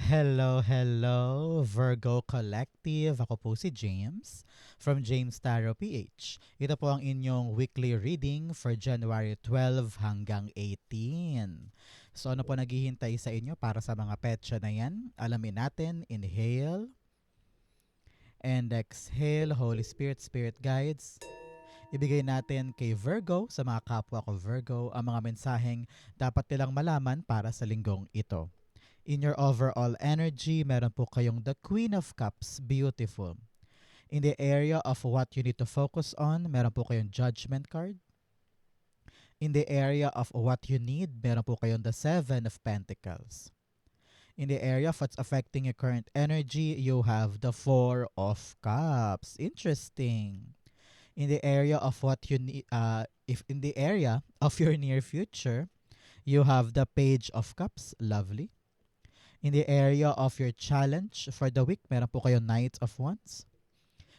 Hello, hello, Virgo Collective. Ako po si James from James Tarot PH. Ito po ang inyong weekly reading for January 12 hanggang 18. So ano po naghihintay sa inyo para sa mga petsa na yan? Alamin natin. Inhale and exhale. Holy Spirit, Spirit Guides. Ibigay natin kay Virgo, sa mga kapwa ko Virgo, ang mga mensaheng dapat nilang malaman para sa linggong ito. In your overall energy, meron po kayong the Queen of Cups, beautiful. In the area of what you need to focus on, meron po kayong Judgment card. In the area of what you need, meron po kayong the Seven of Pentacles. In the area of what's affecting your current energy, you have the Four of Cups. Interesting. In the area of what you need, if in the area of your near future, you have the Page of Cups. Lovely. In the area of your challenge for the week, meron po kayong Knight of Wands.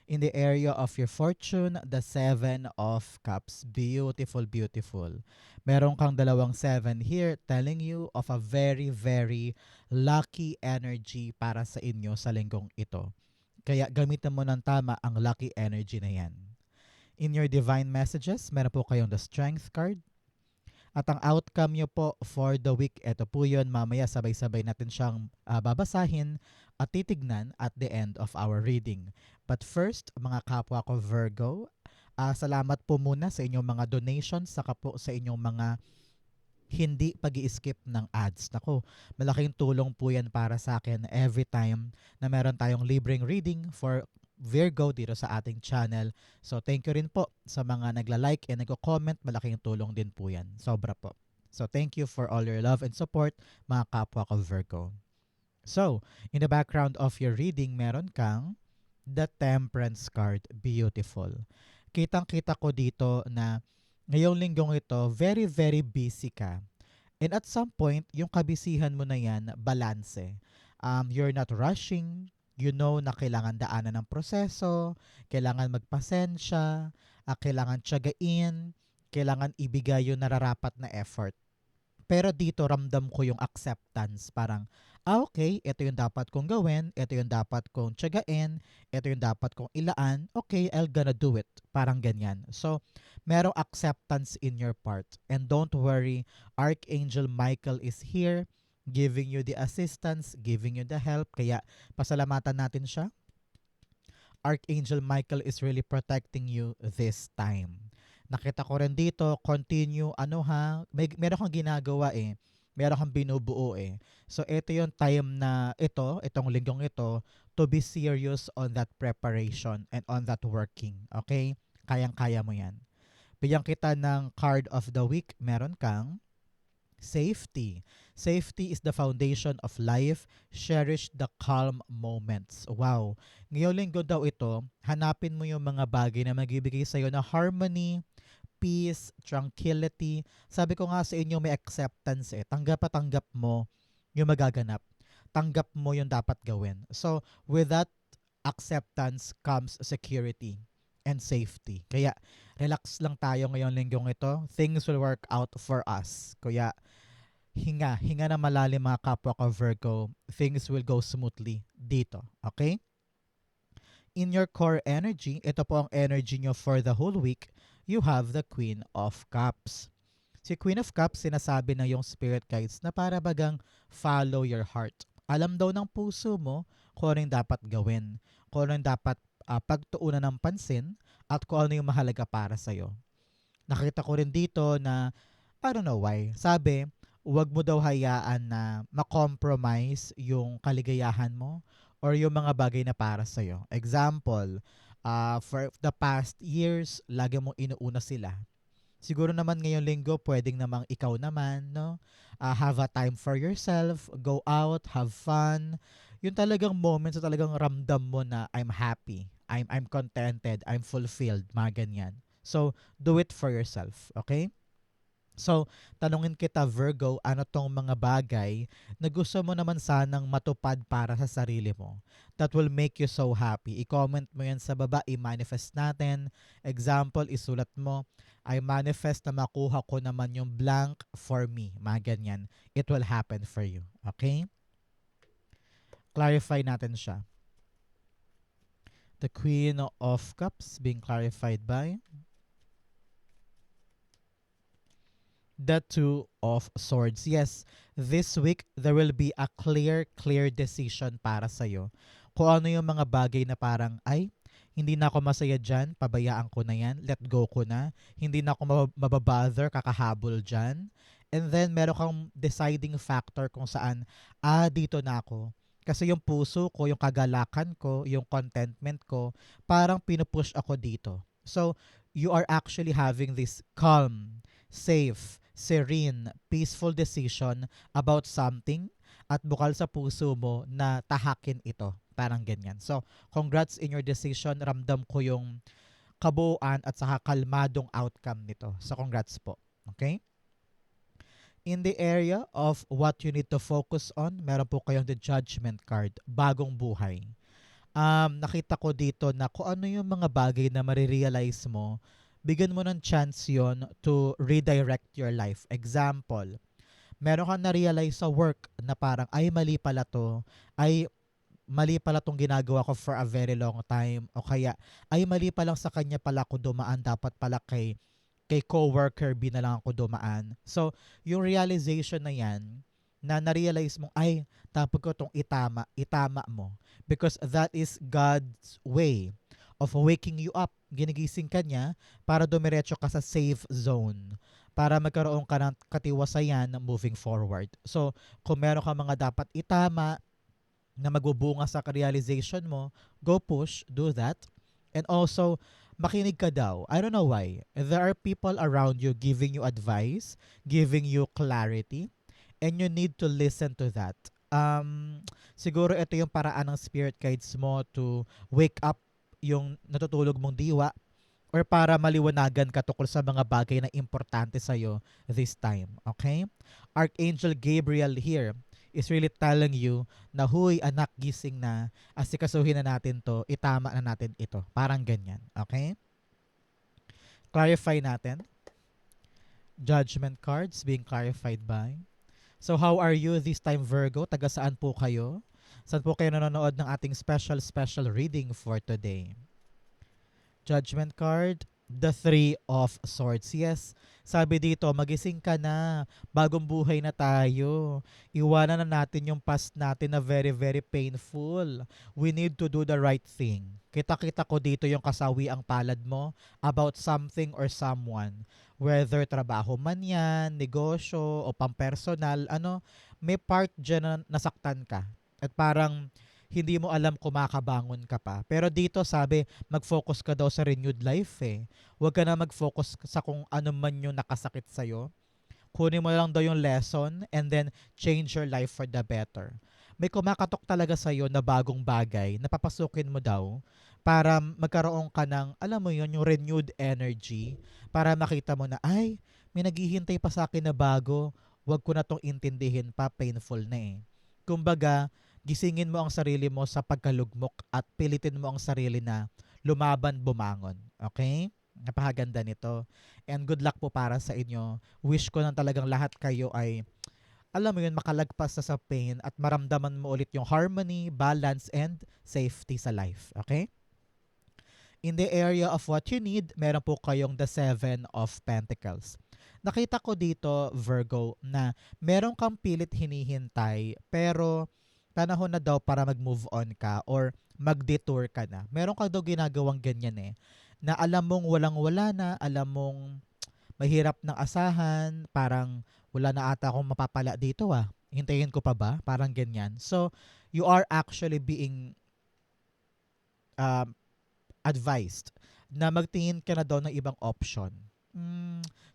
In the area of your fortune, the Seven of Cups. Beautiful, beautiful. Meron kang dalawang seven here telling you of a very, very lucky energy para sa inyo sa linggong ito. Kaya gamitin mo ng tama ang lucky energy na yan. In your divine messages, meron po kayong the Strength card. At ang outcome nyo po for the week, ito po yun. Mamaya sabay-sabay natin siyang babasahin at titignan at the end of our reading. But first, mga kapwa ko Virgo, salamat po muna sa inyong mga donations, saka po sa inyong mga hindi pag-i-skip ng ads. Nako, malaking tulong po yan para sa akin every time na meron tayong libreng reading for Virgo dito sa ating channel. So thank you rin po sa mga nagla-like and nagko-comment. Malaking tulong din po yan. Sobra po. So thank you for all your love and support, mga kapwa ko Virgo. So, in the background of your reading, meron kang the Temperance card. Beautiful. Kitang-kita ko dito na ngayong linggong ito, very, very busy ka. And at some point, yung kabisihan mo na yan, balanse. You're not rushing. You know na kailangan daanan ng proseso, kailangan magpasensya, kailangan tiyagain, kailangan ibigay yung nararapat na effort. Pero dito ramdam ko yung acceptance. Parang, okay, ito yung dapat kong gawin, ito yung dapat kong tiyagain, ito yung dapat kong ilaan, okay, I'll gonna do it. Parang ganyan. So, merong acceptance in your part. And don't worry, Archangel Michael is here, giving you the assistance, giving you the help. Kaya, pasalamatan natin siya. Archangel Michael is really protecting you this time. Nakita ko rin dito, continue, meron kang ginagawa eh. Meron kang binubuo eh. So, ito yung time na itong linggong ito, to be serious on that preparation and on that working. Okay? Kayang-kaya mo yan. Bigyan kita ng card of the week. Meron kang safety. Safety is the foundation of life. Cherish the calm moments. Wow. Ngayong linggo daw ito, hanapin mo yung mga bagay na magbibigay sa'yo na harmony, peace, tranquility. Sabi ko nga sa inyo, may acceptance eh. Tanggap mo yung magaganap. Tanggap mo yung dapat gawin. So, with that acceptance comes security and safety. Kaya, relax lang tayo ngayong linggong ito. Things will work out for us. Kaya, hinga na malalim mga kapwa ko Virgo. Things will go smoothly dito. Okay? In your core energy, ito po ang energy nyo for the whole week, you have the Queen of Cups. Si Queen of Cups, sinasabi ng yung spirit guides na para bagang follow your heart. Alam daw ng puso mo kung ano yung dapat gawin, kung ano yung dapat pagtuunan ng pansin, at kung ano yung mahalaga para sa'yo. Nakita ko rin dito na, I don't know why, sabi, huwag mo daw hayaan na makompromise yung kaligayahan mo or yung mga bagay na para sa'yo. Example, for the past years, lagi mong inuuna sila. Siguro naman ngayong linggo, pwedeng namang ikaw naman, no? Have a time for yourself, go out, have fun. Yung talagang moments na talagang ramdam mo na I'm happy, I'm contented, I'm fulfilled, mga ganyan. So, do it for yourself, okay? So, tanungin kita Virgo, ano tong mga bagay na gusto mo naman sanang matupad para sa sarili mo that will make you so happy? I-comment mo yan sa baba, i-manifest natin. Example, isulat mo, I manifest na makuha ko naman yung blank for me. Mga ganyan. It will happen for you. Okay? Clarify natin siya. The Queen of Cups being clarified by the Two of Swords. Yes, this week there will be a clear decision para sa'yo. Kung ano yung mga bagay na parang, ay, hindi na ako masaya dyan, pabayaan ko na yan, let go ko na, hindi na ako mababother, kakahabol dyan. And then, meron kang deciding factor kung saan, dito na ako. Kasi yung puso ko, yung kagalakan ko, yung contentment ko, parang pinupush ako dito. So, you are actually having this calm, safe, serene, peaceful decision about something at bukal sa puso mo na tahakin ito. Parang ganyan. So, congrats in your decision. Ramdam ko yung kabuuan at saka kalmadong outcome nito. So, congrats po. Okay? In the area of what you need to focus on, meron po kayong the judgment card, bagong buhay. Nakita ko dito na kung ano yung mga bagay na marirealize mo, bigyan mo ng chance yon to redirect your life. Example, meron kang na-realize sa work na parang, ay mali pala to, ay mali pala tong ginagawa ko for a very long time, o kaya, ay mali pa lang sa kanya pala ako dumaan, dapat pala kay coworker B na lang ako dumaan. So, yung realization na yan, na na-realize mong, ay, dapat ko itong itama mo. Because that is God's way of waking you up. Ginigising ka niya para dumiretso ka sa safe zone. Para magkaroon ka ng katiwasayan moving forward. So, kung meron ka mga dapat itama na magbubunga sa realization mo, go push, do that. And also, makinig ka daw. I don't know why. There are people around you giving you advice, giving you clarity, and you need to listen to that. Siguro ito yung paraan ng spirit guides mo to wake up yung natutulog mong diwa or para maliwanagan ka tungkol sa mga bagay na importante sa'yo this time. Okay? Archangel Gabriel here is really telling you na, huy, anak, gising na, asikasuhin na natin to, itama na natin ito. Parang ganyan. Okay? Clarify natin. Judgment cards being clarified by. So how are you this time, Virgo? Taga saan po kayo? Saan po kayo nanonood ng ating special reading for today? Judgment card, the Three of Swords. Yes, sabi dito, magising ka na. Bagong buhay na tayo. Iwanan na natin yung past natin na very, very painful. We need to do the right thing. Kita-kita ko dito yung kasawi ang palad mo about something or someone. Whether trabaho man yan, negosyo, o pampersonal, may part dyan na nasaktan ka. At parang hindi mo alam kung makabangon ka pa. Pero dito sabi, mag-focus ka daw sa renewed life eh. Huwag ka na mag-focus sa kung ano man yung nakasakit sa'yo. Kunin mo lang daw yung lesson and then change your life for the better. May kumakatok talaga sa'yo na bagong bagay na papasukin mo daw para magkaroon ka ng, alam mo yun, yung renewed energy para makita mo na, ay, may naghihintay pa sa akin na bago. Huwag ko na tong intindihin pa, painful na eh. Kumbaga, gisingin mo ang sarili mo sa pagkalugmok at pilitin mo ang sarili na lumaban, bumangon. Okay? Napakaganda nito. And good luck po para sa inyo. Wish ko na talagang lahat kayo ay, alam mo yun, makalagpas na sa pain at maramdaman mo ulit yung harmony, balance, and safety sa life. Okay? In the area of what you need, meron po kayong the Seven of Pentacles. Nakita ko dito, Virgo, na meron kang pilit hinihintay pero panahon na daw para mag-move on ka or mag-detour ka na. Meron ka daw ginagawang ganyan eh. Na alam mong walang-wala na, alam mong mahirap ng asahan, parang wala na ata akong mapapala dito ah. Hintayin ko pa ba? Parang ganyan. So, you are actually being advised na magtingin ka na daw ng ibang option.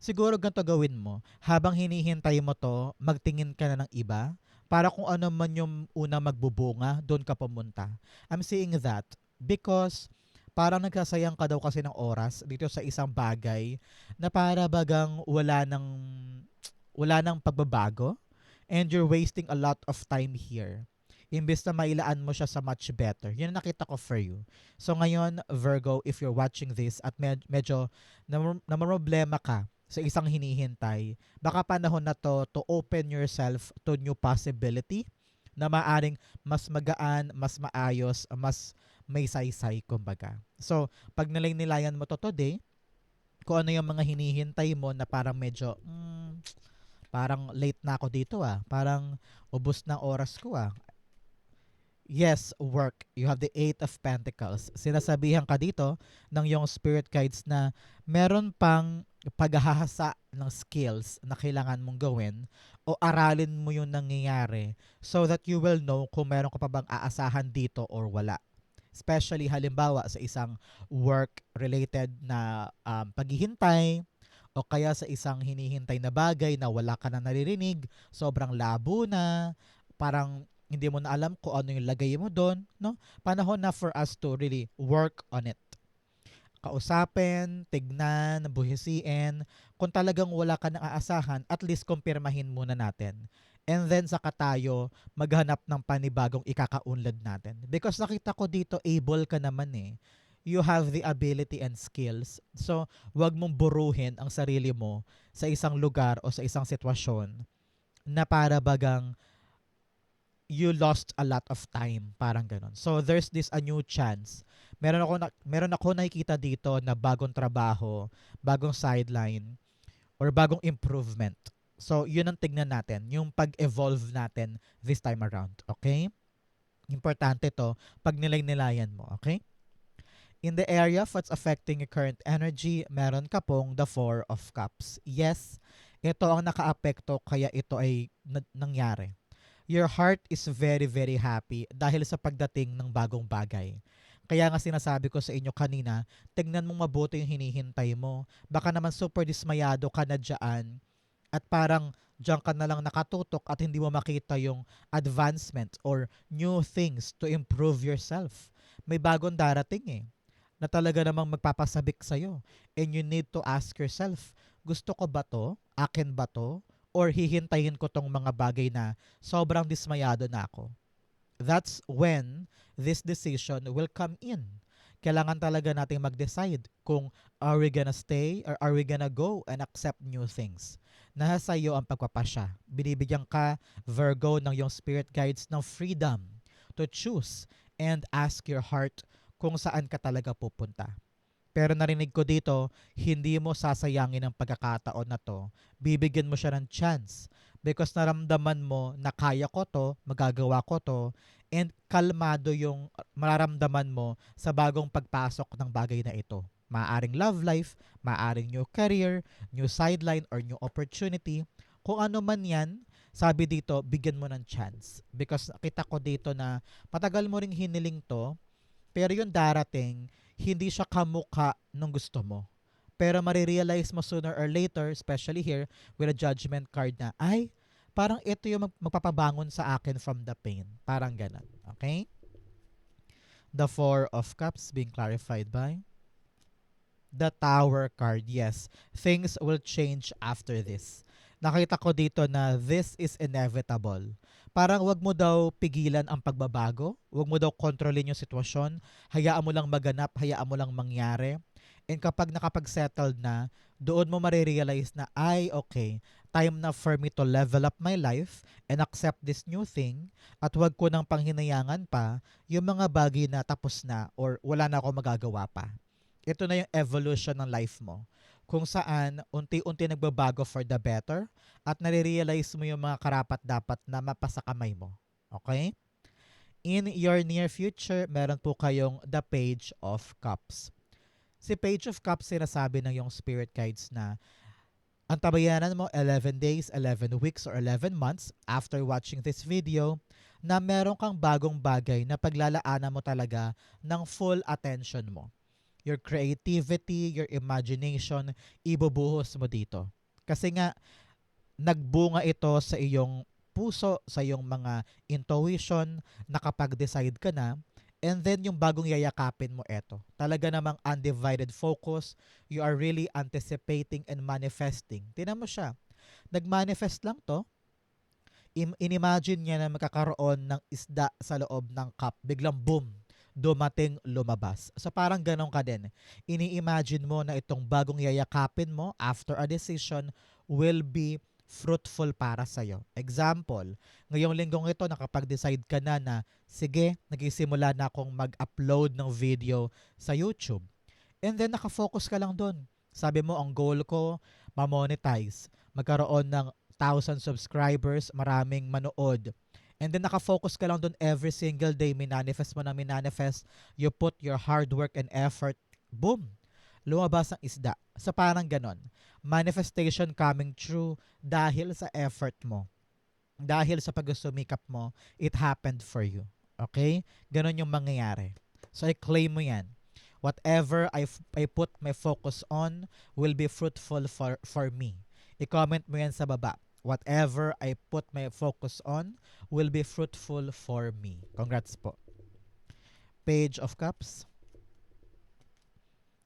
Siguro ganito gawin mo. Habang hinihintay mo to, magtingin ka na ng iba para kung ano man yung una magbubunga, doon ka pumunta. I'm saying that because parang nagsasayang ka daw kasi ng oras dito sa isang bagay na para bagang wala nang pagbabago and you're wasting a lot of time here. Imbes na mailaan mo siya sa much better. Yun ang nakita ko for you. So ngayon, Virgo, if you're watching this at medyo namroblema ka sa isang hinihintay, baka panahon na to open yourself to new possibility, na maaring mas magaan, mas maayos, mas may saysay kumbaga. So, pag nilay-nilayan mo to today, kung ano yung mga hinihintay mo na parang medyo, parang late na ako dito parang ubos ng oras ko Yes, work. You have the Eight of Pentacles. Sinasabihan ka dito ng yung spirit guides na meron pang paghahasa ng skills na kailangan mong gawin o aralin mo yung nangyayari so that you will know kung meron ka pa bang aasahan dito or wala. Especially halimbawa sa isang work-related na paghihintay o kaya sa isang hinihintay na bagay na wala ka na naririnig, sobrang labo na, parang hindi mo na alam kung ano yung lagay mo doon, no? Panahon na for us to really work on it. Kausapin, tignan, buhisiin. Kung talagang wala ka nang aasahan, at least kumpirmahin muna natin. And then saka tayo maghanap ng panibagong ikakaunlad natin. Because nakita ko dito, able ka naman You have the ability and skills. So, wag mong buruhin ang sarili mo sa isang lugar o sa isang sitwasyon na para bagang you lost a lot of time, parang ganun. So there's this a new chance. Meron ako nakikita dito na bagong trabaho, bagong sideline or bagong improvement. So yun ang tignan natin, yung pag-evolve natin this time around, okay? Importante to pag nilay-nilayan mo, okay? In the area of what's affecting your current energy, meron ka pong the Four of Cups. Yes, ito ang nakaapekto kaya ito ay nangyari. Your heart is very, very happy dahil sa pagdating ng bagong bagay. Kaya nga sinasabi ko sa inyo kanina, tignan mong mabuti yung hinihintay mo. Baka naman super dismayado ka na dyan at parang dyan ka na lang nakatutok at hindi mo makita yung advancement or new things to improve yourself. May bagong darating na talaga namang magpapasabik sa'yo. And you need to ask yourself, gusto ko ba to? Akin ba to? Or hihintayin ko tong mga bagay na sobrang dismayado na ako. That's when this decision will come in. Kailangan talaga nating mag-decide kung are we gonna stay or are we gonna go and accept new things. Nasa iyo ang pagpapasya. Binibigyan ka, Virgo, ng yung spirit guides ng freedom to choose and ask your heart kung saan ka talaga pupunta. Pero narinig ko dito, hindi mo sasayangin ang pagkakataon na to. Bibigyan mo siya ng chance. Because naramdaman mo na kaya ko to, magagawa ko to, and kalmado yung mararamdaman mo sa bagong pagpasok ng bagay na ito. Maaring love life, maaring new career, new sideline, or new opportunity. Kung ano man yan, sabi dito, bigyan mo ng chance. Because kita ko dito na matagal mo ring hiniling to, pero yung darating, hindi siya kamukha nung gusto mo. Pero marirealize mo sooner or later, especially here with a judgment card na, ay, parang ito yung magpapabangon sa akin from the pain. Parang ganun. Okay? The Four of Cups being clarified by the Tower card. Yes, things will change after this. Nakita ko dito na this is inevitable. Parang wag mo daw pigilan ang pagbabago, wag mo daw kontrolin yung sitwasyon, hayaan mo lang maganap, hayaan mo lang mangyari. And kapag nakapag-settled na, doon mo marirealize na, ay, okay, time na for me to level up my life and accept this new thing at wag ko nang panghinayangan pa yung mga bagay na tapos na or wala na ako magagawa pa. Ito na yung evolution ng life mo kung saan unti-unti nagbabago for the better at nare-realize mo yung mga karapat-dapat na mapasakamay mo. Okay? In your near future, meron po kayong the Page of Cups. Si Page of Cups, sinasabi ng yung spirit guides na ang tabayanan mo 11 days, 11 weeks, or 11 months after watching this video na meron kang bagong bagay na paglalaanan mo talaga ng full attention mo. Your creativity, your imagination, ibubuhos mo dito. Kasi nga, nagbunga ito sa iyong puso, sa iyong mga intuition, nakapag-decide ka na, and then yung bagong yayakapin mo ito. Talaga namang undivided focus, you are really anticipating and manifesting. Tingnan mo siya, nag-manifest lang to, inimagine niya na magkakaroon ng isda sa loob ng cup, biglang boom, dumating, lumabas. So parang ganon ka din. Ini-imagine mo na itong bagong yayakapin mo after a decision will be fruitful para sa'yo. Example, ngayong linggong ito nakapag-decide ka na sige, nagsisimula na akong mag-upload ng video sa YouTube. And then nakafocus ka lang doon. Sabi mo, ang goal ko, ma-monetize. Magkaroon ng 1,000 subscribers, maraming manood. And then nakafocus ka lang doon every single day. Minanifest mo na minanifest. You put your hard work and effort. Boom! Lumabas ang isda. So parang ganon. Manifestation coming true dahil sa effort mo. Dahil sa pagsusumikap mo, it happened for you. Okay? Ganon yung mangyayari. So i-claim mo yan. Whatever I put my focus on will be fruitful for me. I-comment mo yan sa baba. Whatever I put my focus on will be fruitful for me. Congrats po. Page of Cups.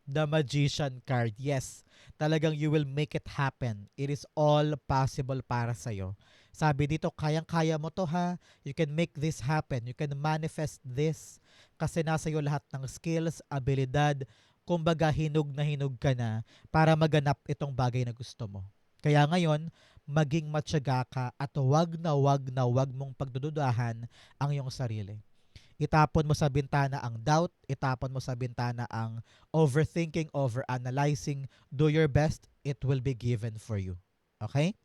The Magician card. Yes, talagang you will make it happen. It is all possible para sa'yo. Sabi dito, kayang-kaya mo to ha. You can make this happen. You can manifest this. Kasi nasa iyo lahat ng skills, abilidad, kumbaga hinog na hinog ka na para maganap itong bagay na gusto mo. Kaya ngayon, maging matyaga ka at wag mong pagdududahan ang iyong sarili. Itapon mo sa bintana ang doubt, itapon mo sa bintana ang overthinking, overanalyzing. Do your best, it will be given for you. Okay?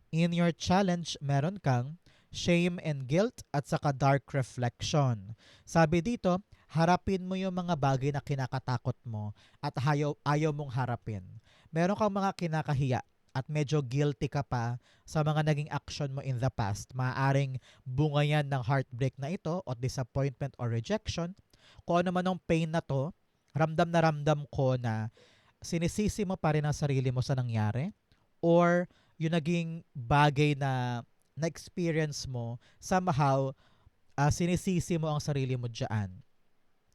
In your challenge, meron kang shame and guilt at saka dark reflection. Sabi dito, harapin mo yung mga bagay na kinakatakot mo at ayaw mong harapin. Meron kang mga kinakahiya at medyo guilty ka pa sa mga naging action mo in the past. Maaaring bunga yan ng heartbreak na ito o disappointment or rejection. Kung ano man ang pain na to, ramdam na ramdam ko na sinisisi mo pa rin ang sarili mo sa nangyari or yung naging bagay na na-experience mo, somehow, sinisisi mo ang sarili mo dyan.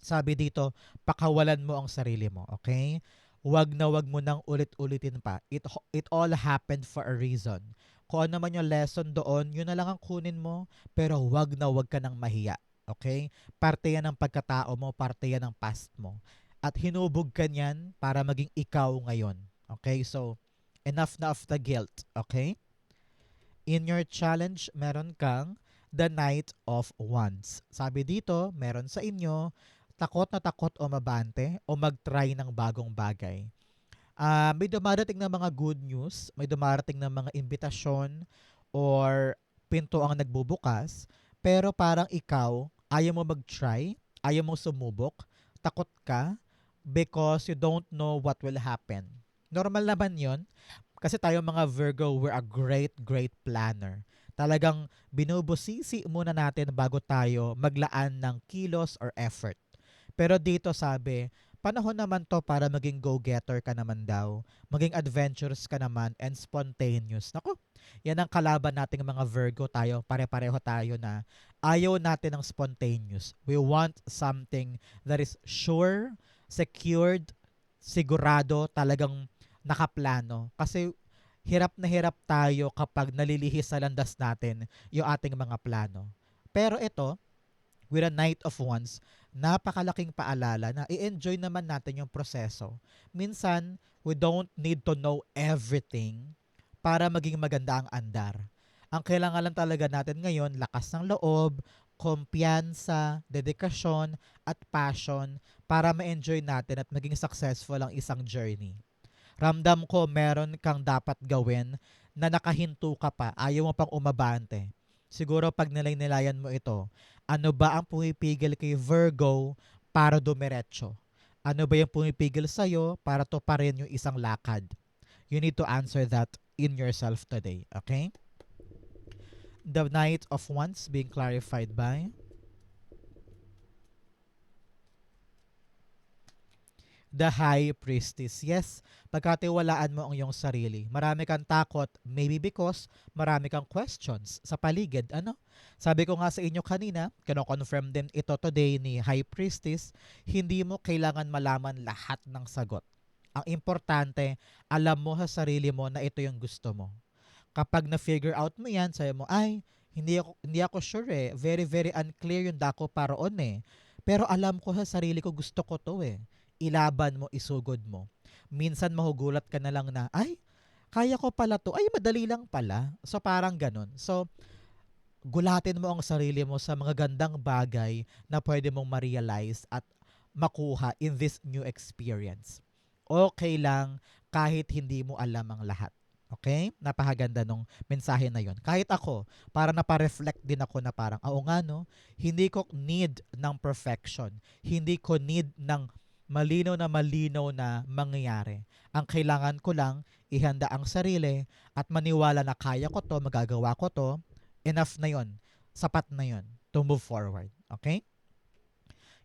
Sabi dito, pakawalan mo ang sarili mo, okay? Wag mo nang ulit-ulitin pa. It all happened for a reason. Kung ano man yung lesson doon, yun na lang ang kunin mo, pero wag ka nang mahiya. Okay? Parte yan ng pagkatao mo, parte yan ng past mo. At hinubog ka niyan para maging ikaw ngayon. Okay? So, enough na of the guilt. Okay? In your challenge, meron kang the Knight of Wands. Sabi dito, meron sa inyo takot na takot o mabante o mag-try ng bagong bagay. May dumarating na mga good news, may dumarating na mga imbitasyon or pinto ang nagbubukas, pero parang ikaw, ayaw mo mag-try, ayaw mo sumubok, takot ka because you don't know what will happen. Normal naman yon kasi tayo mga Virgo, we're a great planner. Talagang binubusisi muna natin bago tayo maglaan ng kilos or effort. Pero dito sabi, panahon naman to para maging go-getter ka naman daw, maging adventurous ka naman and spontaneous. Naku, yan ang kalaban nating mga Virgo tayo, pare-pareho tayo na ayaw natin ng spontaneous. We want something that is sure, secured, sigurado, talagang nakaplano. Kasi hirap na hirap tayo kapag nalilihis sa landas natin yung ating mga plano. Pero ito, with a Knight of Wands, napakalaking paalala na i-enjoy naman natin yung proseso. Minsan, we don't need to know everything para maging maganda ang andar. Ang kailangan lang talaga natin ngayon, lakas ng loob, kumpiyansa, dedikasyon, at passion para ma-enjoy natin at maging successful ang isang journey. Ramdam ko meron kang dapat gawin na nakahinto ka pa, ayaw mo pang umabante. Siguro pag nilay-nilayan mo ito, ano ba ang pumipigil kay Virgo para dumiretso? Ano ba yung pumipigil sa'yo para tuparin yung isang lakad? You need to answer that in yourself today, okay? The Knight of Wands being clarified by the High Priestess. Yes, pagkatiwalaan mo ang iyong sarili. Marami kang takot, maybe because marami kang questions sa paligid. Ano? Sabi ko nga sa inyo kanina, kino-confirm din ito today ni High Priestess, hindi mo kailangan malaman lahat ng sagot. Ang importante, alam mo sa sarili mo na ito yung gusto mo. Kapag na-figure out mo yan, sabi mo, ay, hindi ako sure eh. Very unclear yung dako paroon eh. Pero alam ko sa sarili ko, gusto ko to eh. Ilaban mo, isugod mo. Minsan mahugulat ka na lang na, ay, kaya ko pala to. Ay, madali lang pala. So, parang ganun. So, gulatin mo ang sarili mo sa mga gandang bagay na pwede mong ma-realize at makuha in this new experience. Okay lang kahit hindi mo alam ang lahat. Okay? Napakaganda nung mensahe na yon. Kahit ako, para napareflect din ako na parang, oo nga no, hindi ko need ng perfection. Hindi ko need ng malinaw na mangyayari. Ang kailangan ko lang, ihanda ang sarili at maniwala na kaya ko to, magagawa ko to, enough na yon, sapat na yon to move forward. Okay?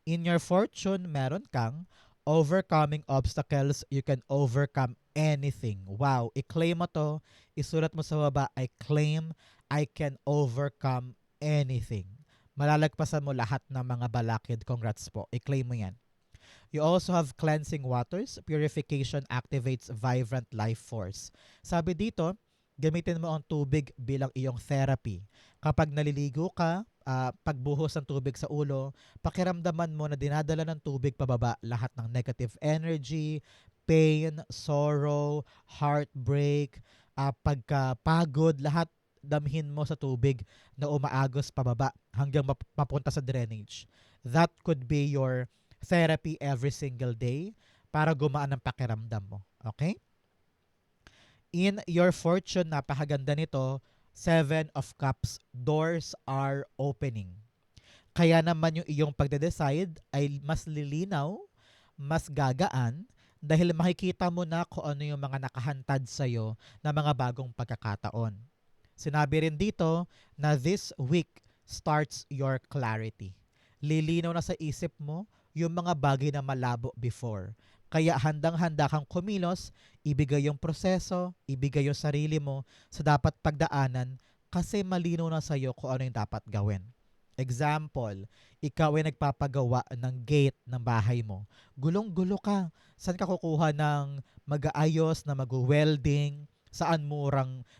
In your fortune, meron kang overcoming obstacles, you can overcome anything. Wow, i-claim mo to, isulat mo sa baba, I claim I can overcome anything. Malalagpasan mo lahat ng mga balakid. Congrats po. I-claim mo yan. You also have cleansing waters. Purification activates vibrant life force. Sabi dito, gamitin mo ang tubig bilang iyong therapy. Kapag naliligo ka, pagbuhos ng tubig sa ulo, pakiramdaman mo na dinadala ng tubig pababa lahat ng negative energy, pain, sorrow, heartbreak, pagkapagod, lahat damhin mo sa tubig na umaagos pababa hanggang mapunta sa drainage. That could be your therapy every single day para gumaan ang pakiramdam mo. Okay? In your fortune, napakaganda nito, Seven of Cups, doors are opening. Kaya naman yung iyong pagde-decide ay mas lilinaw, mas gagaan, dahil makikita mo na kung ano yung mga nakahantad sa'yo na mga bagong pagkakataon. Sinabi rin dito na this week starts your clarity. Lilinaw na sa isip mo yung mga bagay na malabo before. Kaya handang-handa kang kumilos, ibigay yung proseso, ibigay yung sarili mo sa dapat pagdaanan kasi malinaw na sa'yo kung ano yung dapat gawin. Example, ikaw ay nagpapagawa ng gate ng bahay mo. Gulong-gulo ka. Saan ka kukuha ng mag-aayos na mag-welding? Saan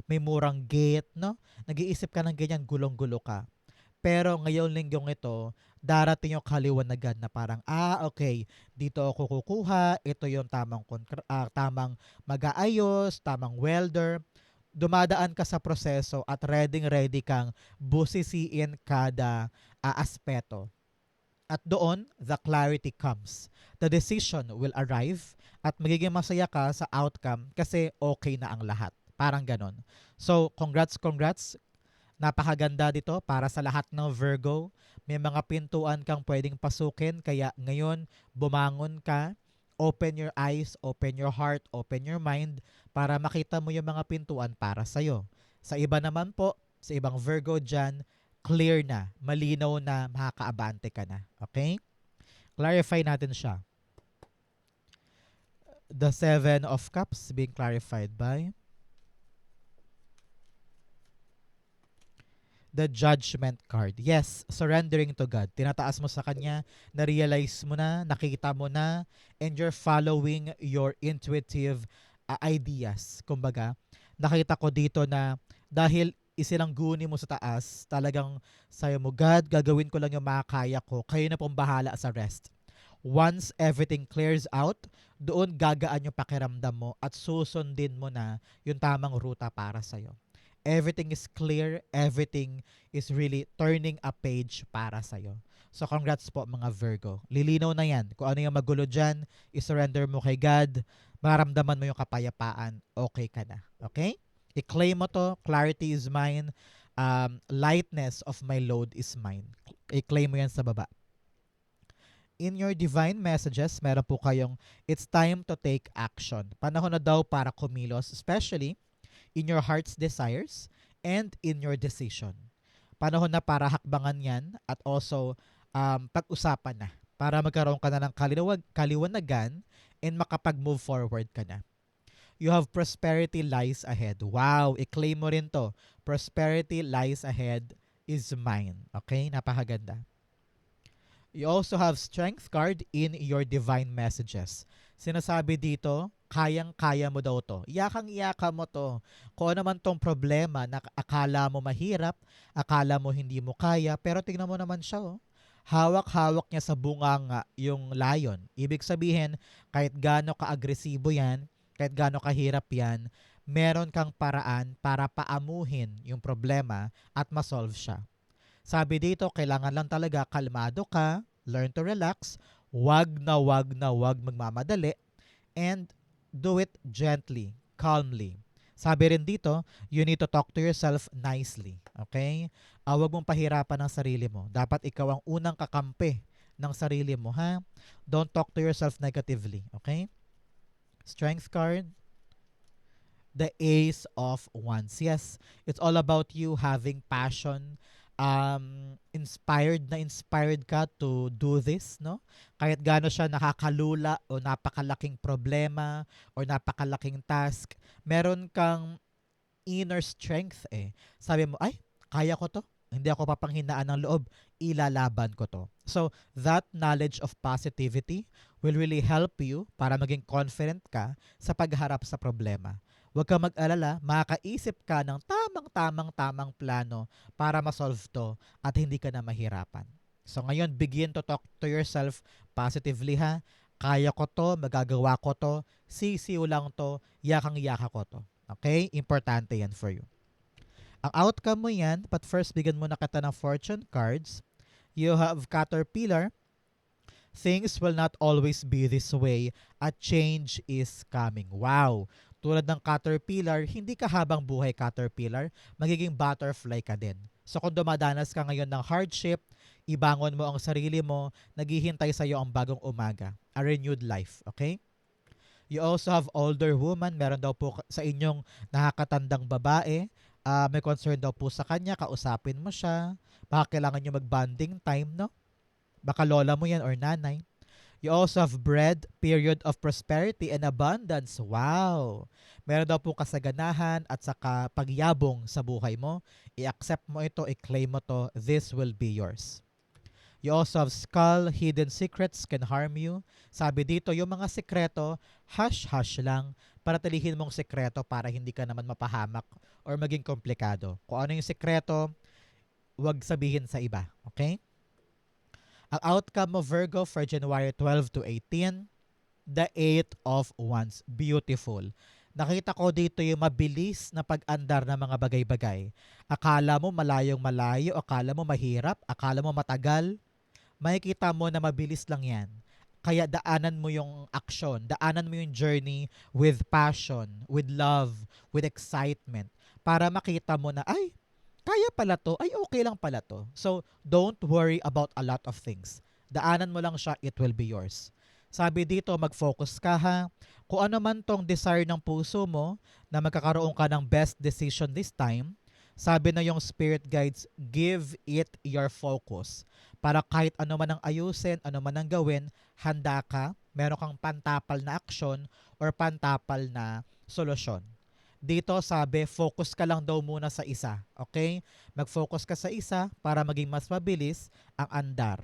may murang gate, no? Nag-iisip ka ng ganyan, gulong-gulo ka. Pero ngayong linggong ito, darating yung kaliwanagan na parang, okay, dito ako kukuha, ito yung tamang mag-aayos, tamang welder. Dumadaan ka sa proseso at ready kang busisiin kada aspeto. At doon, the clarity comes. The decision will arrive at magiging masaya ka sa outcome kasi okay na ang lahat. Parang ganon. So, congrats. Napakaganda dito para sa lahat ng Virgo. May mga pintuan kang pwedeng pasukin kaya ngayon bumangon ka, open your eyes, open your heart, open your mind para makita mo yung mga pintuan para sa'yo. Sa iba naman po, sa ibang Virgo dyan, clear na, malinaw na, makakaabante ka na. Okay? Clarify natin siya. The Seven of Cups being clarified by the Judgment card. Yes, surrendering to God. Tinataas mo sa Kanya, na-realize mo na, nakita mo na, and you're following your intuitive ideas. Kumbaga, nakita ko dito na dahil isinangguni mo sa taas, talagang sayo mo, God, gagawin ko lang yung makakaya ko. Kayo na pong bahala sa rest. Once everything clears out, doon gagaan yung pakiramdam mo at susundin mo na yung tamang ruta para sa'yo. Everything is clear, everything is really turning a page para sa'yo. So congrats po mga Virgo. Lilinaw na yan. Kung ano yung magulo dyan, isurrender mo kay God, maramdaman mo yung kapayapaan, okay ka na. Okay? I-claim mo to, clarity is mine, lightness of my load is mine. I-claim mo yan sa baba. In your divine messages, meron po kayong, it's time to take action. Panahon na daw para kumilos, especially in your heart's desires and in your decision. Panahon na para hakbangan yan at also pag-usapan na para magkaroon ka na ng kaliwanagan and makapag-move forward ka na. You have prosperity lies ahead. Wow, i-claim mo rin to. Prosperity lies ahead is mine. Okay, napakaganda. You also have strength card in your divine messages. Sinasabi dito, kayang-kaya mo daw to. Iyakang-iyaka mo to. Kung ano man tong problema na akala mo mahirap, akala mo hindi mo kaya, pero tingnan mo naman siya, oh. Hawak-hawak niya sa bunganga yung lion. Ibig sabihin, kahit gaano ka-agresibo yan, kahit gaano kahirap yan, meron kang paraan para paamuhin yung problema at masolve siya. Sabi dito, kailangan lang talaga kalmado ka, learn to relax, wag magmamadali, and do it gently, calmly. Sabi rin dito, you need to talk to yourself nicely. Okay? Huwag mong pahirapan ang sarili mo. Dapat ikaw ang unang kakampi ng sarili mo, ha? Don't talk to yourself negatively. Okay? Strength card, the Ace of Wands. Yes, it's all about you having passion, inspired ka to do this, no? Kahit gaano siya nakakalula o napakalaking problema or napakalaking task, meron kang inner strength eh. Sabi mo, ay, kaya ko to. Hindi ako papanghinaan ng loob. Ilalaban ko to. So, that knowledge of positivity will really help you para maging confident ka sa pagharap sa problema. Huwag kang mag-alala, makakaisip ka ng tamang plano para masolve to at hindi ka na mahirapan. So ngayon, begin to talk to yourself positively, ha. Kaya ko to, magagawa ko to, sisiw lang to, yakang-yaka ko to. Okay? Importante yan for you. Ang outcome mo yan, but first, bigyan mo na kita ng fortune cards. You have Caterpillar. Things will not always be this way. A change is coming. Wow! Tulad ng caterpillar, hindi ka habang buhay caterpillar, magiging butterfly ka din. So kung dumadanas ka ngayon ng hardship, ibangon mo ang sarili mo, naghihintay sa iyo ang bagong umaga. A renewed life, okay? You also have older woman, meron daw po sa inyong nakakatandang babae, may concern daw po sa kanya, kausapin mo siya, baka kailangan nyo mag-bonding time, no? Baka lola mo yan or nanay. You also have bread, period of prosperity and abundance. Wow! Meron daw po kasaganahan at saka pagyabong sa buhay mo. I-accept mo ito, i-claim mo to. This will be yours. You also have skull, hidden secrets can harm you. Sabi dito, yung mga sekreto, hush-hush lang. Paratilihin mong sekreto para hindi ka naman mapahamak or maging komplikado. Kung ano yung sekreto, huwag sabihin sa iba. Okay? Ang outcome mo, Virgo, for January 12 to 18, the 8 of Wands. Beautiful. Nakita ko dito yung mabilis na pag-andar ng mga bagay-bagay. Akala mo malayong malayo, akala mo mahirap, akala mo matagal. Makikita mo na mabilis lang yan. Kaya daanan mo yung action, daanan mo yung journey with passion, with love, with excitement. Para makita mo na, ay, kaya pala to, ay okay lang pala to. So, don't worry about a lot of things. Daanan mo lang siya, it will be yours. Sabi dito, mag-focus ka, ha. Kung ano man tong desire ng puso mo na magkakaroon ka ng best decision this time, sabi na yung spirit guides, give it your focus. Para kahit ano man ang ayusin, ano man ang gawin, handa ka, meron kang pantapal na aksyon or pantapal na solusyon. Dito sabi, focus ka lang daw muna sa isa. Okay? Mag-focus ka sa isa para maging mas mabilis ang andar.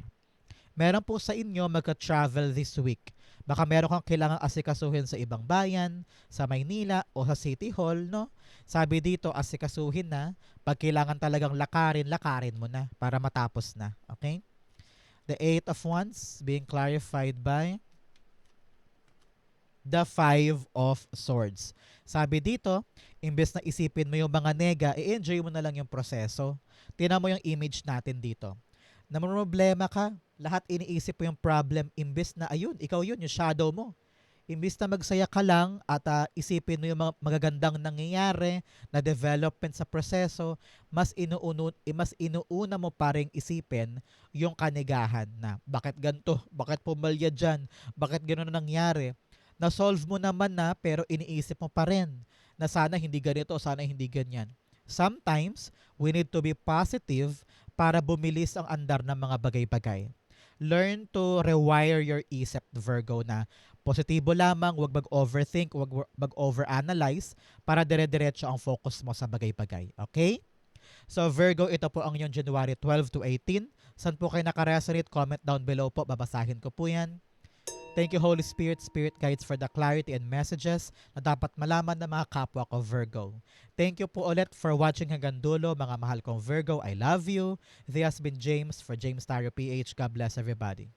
Meron po sa inyo magka-travel this week. Baka meron kang kailangang asikasuhin sa ibang bayan, sa Maynila o sa City Hall, no? Sabi dito, asikasuhin na. Pag kailangan talagang lakarin mo na para matapos na. Okay? The 8 of Wands being clarified by the 5 of Swords. Sabi dito, imbes na isipin mo yung mga nega, i-enjoy mo na lang yung proseso. Tingnan mo yung image natin dito. Namumroblema ka, lahat iniisip mo yung problem, imbes na ayun, ikaw yun, yung shadow mo. Imbes na magsaya ka lang at isipin mo yung mga magagandang nangyayari na development sa proseso, mas inuuna mo pa rin isipin yung kanigahan na bakit ganito, bakit pumalya dyan, bakit gano'n na nangyari. Na-solve mo naman na pero iniisip mo pa rin na sana hindi ganito, sana hindi ganyan. Sometimes, we need to be positive para bumilis ang andar ng mga bagay-bagay. Learn to rewire your isip, Virgo, na positibo lamang, huwag mag-overthink, huwag mag-overanalyze para dire-diretso ang focus mo sa bagay-bagay. Okay? So Virgo, ito po ang inyong January 12 to 18. Saan po kayo nakaresonate? Comment down below po, babasahin ko po yan. Thank you, Holy Spirit, Spirit Guides, for the clarity and messages na dapat malaman ng mga kapwa ko Virgo. Thank you po ulit for watching hanggang dulo, mga mahal kong Virgo. I love you. This has been James for James Tarot PH. God bless everybody.